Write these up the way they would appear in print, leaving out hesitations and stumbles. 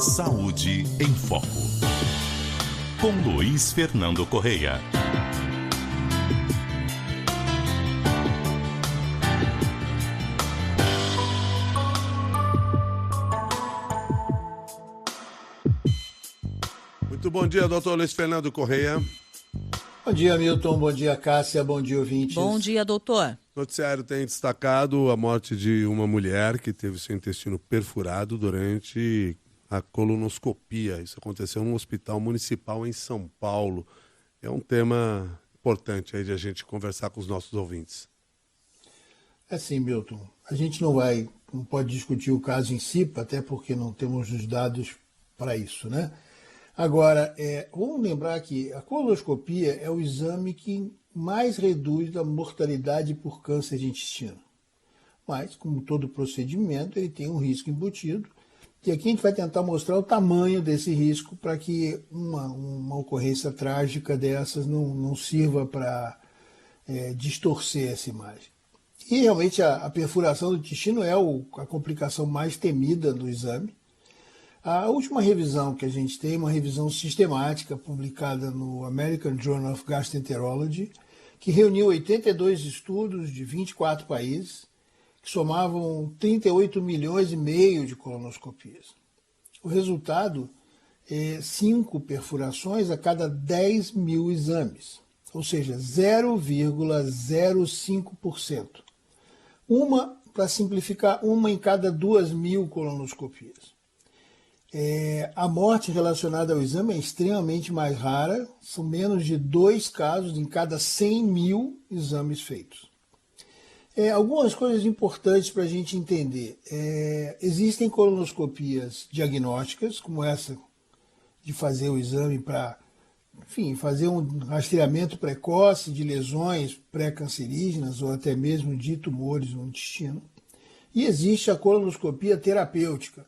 Saúde em Foco, com Luiz Fernando Correia. Muito bom dia, doutor Luiz Fernando Correia. Bom dia, Milton. Bom dia, Cássia. Bom dia, ouvintes. Bom dia, doutor. O noticiário tem destacado a morte de uma mulher que teve seu intestino perfurado durante a colonoscopia. Isso aconteceu num hospital municipal em São Paulo. É um tema importante aí de a gente conversar com os nossos ouvintes. É assim, Milton. A gente não pode discutir o caso em si, até porque não temos os dados para isso, né? Agora, vamos lembrar que a colonoscopia é o exame que mais reduz a mortalidade por câncer de intestino. Mas, como todo procedimento, ele tem um risco embutido. E aqui a gente vai tentar mostrar o tamanho desse risco para que uma ocorrência trágica dessas não sirva para distorcer essa imagem. E realmente a perfuração do intestino é a complicação mais temida do exame. A última revisão que a gente tem, uma revisão sistemática publicada no American Journal of Gastroenterology, que reuniu 82 estudos de 24 países, que somavam 38 milhões e meio de colonoscopias. O resultado é 5 perfurações a cada 10 mil exames, ou seja, 0,05%. Para simplificar, uma em cada 2.000 colonoscopias. A morte relacionada ao exame é extremamente mais rara, são menos de 2 casos em cada 100 mil exames feitos. Algumas coisas importantes para a gente entender. Existem colonoscopias diagnósticas, como essa de fazer o exame para, fazer um rastreamento precoce de lesões pré-cancerígenas ou até mesmo de tumores no intestino. E existe a colonoscopia terapêutica,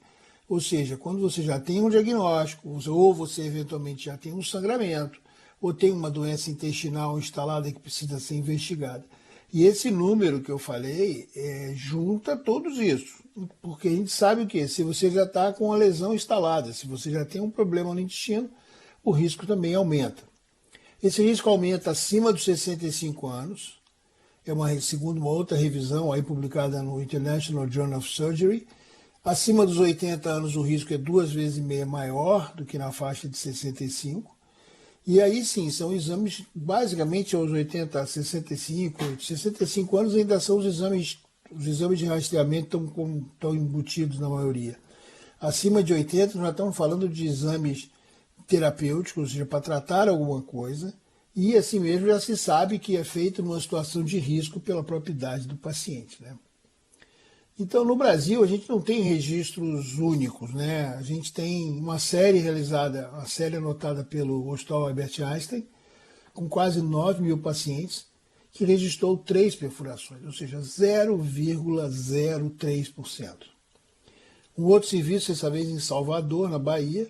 ou seja, quando você já tem um diagnóstico, ou você eventualmente já tem um sangramento, ou tem uma doença intestinal instalada que precisa ser investigada. E esse número que eu falei junta todos isso, porque a gente sabe o quê? Se você já está com uma lesão instalada, se você já tem um problema no intestino, o risco também aumenta. Esse risco aumenta acima dos 65 anos, segundo uma outra revisão aí publicada no International Journal of Surgery. Acima dos 80 anos o risco é 2,5 vezes maior do que na faixa de 65. E aí sim, são exames basicamente aos 80 a 65 anos ainda são os exames de rastreamento estão embutidos na maioria. Acima de 80 nós já estamos falando de exames terapêuticos, ou seja, para tratar alguma coisa. E assim mesmo já se sabe que é feito numa situação de risco pela própria idade do paciente, né? Então, no Brasil, a gente não tem registros únicos, né? A gente tem uma série anotada pelo Hospital Albert Einstein, com quase 9 mil pacientes, que registrou 3 perfurações, ou seja, 0,03%. Um outro serviço, dessa vez em Salvador, na Bahia,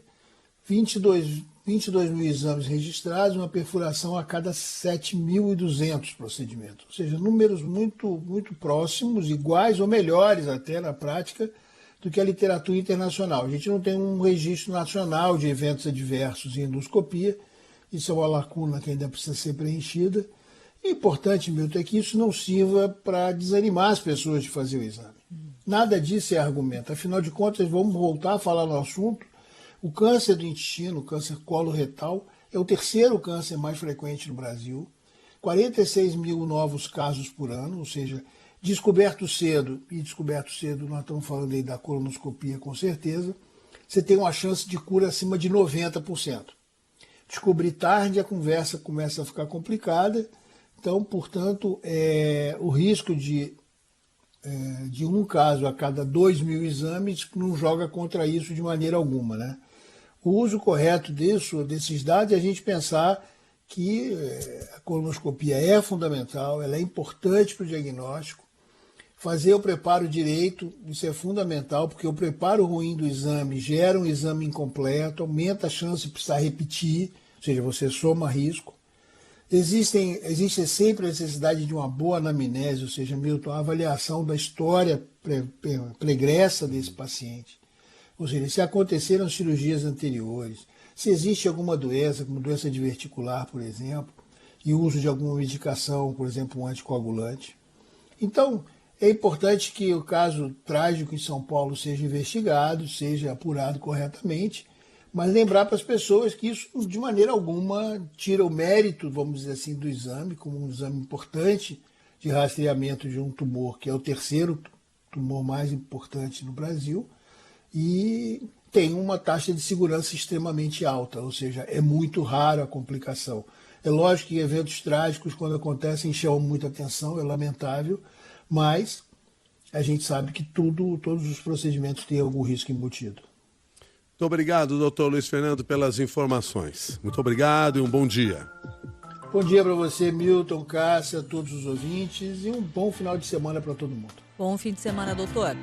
22 mil exames registrados, uma perfuração a cada 7.200 procedimentos. Ou seja, números muito, muito próximos, iguais ou melhores até na prática do que a literatura internacional. A gente não tem um registro nacional de eventos adversos em endoscopia, isso é uma lacuna que ainda precisa ser preenchida. E importante, Milton, é que isso não sirva para desanimar as pessoas de fazer o exame. Nada disso é argumento. Afinal de contas, vamos voltar a falar no assunto. O câncer do intestino, o câncer coloretal, é o terceiro câncer mais frequente no Brasil. 46 mil novos casos por ano, ou seja, descoberto cedo, nós estamos falando aí da colonoscopia com certeza, você tem uma chance de cura acima de 90%. Descobrir tarde, a conversa começa a ficar complicada, então, portanto, o risco de um caso a cada 2 mil exames não joga contra isso de maneira alguma, né? O uso correto desses dados é a gente pensar que a colonoscopia é fundamental, ela é importante para o diagnóstico. Fazer o preparo direito, isso é fundamental, porque o preparo ruim do exame gera um exame incompleto, aumenta a chance de precisar repetir, ou seja, você soma risco. Existe sempre a necessidade de uma boa anamnese, ou seja, Milton, a avaliação da história pregressa desse paciente. Ou seja, se aconteceram cirurgias anteriores, se existe alguma doença, como doença diverticular, por exemplo, e o uso de alguma medicação, por exemplo, um anticoagulante. Então, é importante que o caso trágico em São Paulo seja investigado, seja apurado corretamente, mas lembrar para as pessoas que isso, de maneira alguma, tira o mérito, vamos dizer assim, do exame, como um exame importante de rastreamento de um tumor, que é o terceiro tumor mais importante no Brasil, e tem uma taxa de segurança extremamente alta, ou seja, é muito raro a complicação. É lógico que eventos trágicos, quando acontecem, chamam muita atenção, é lamentável, mas a gente sabe que todos os procedimentos têm algum risco embutido. Muito obrigado, doutor Luiz Fernando, pelas informações. Muito obrigado e um bom dia. Bom dia para você, Milton, Cássia, todos os ouvintes, e um bom final de semana para todo mundo. Bom fim de semana, doutor.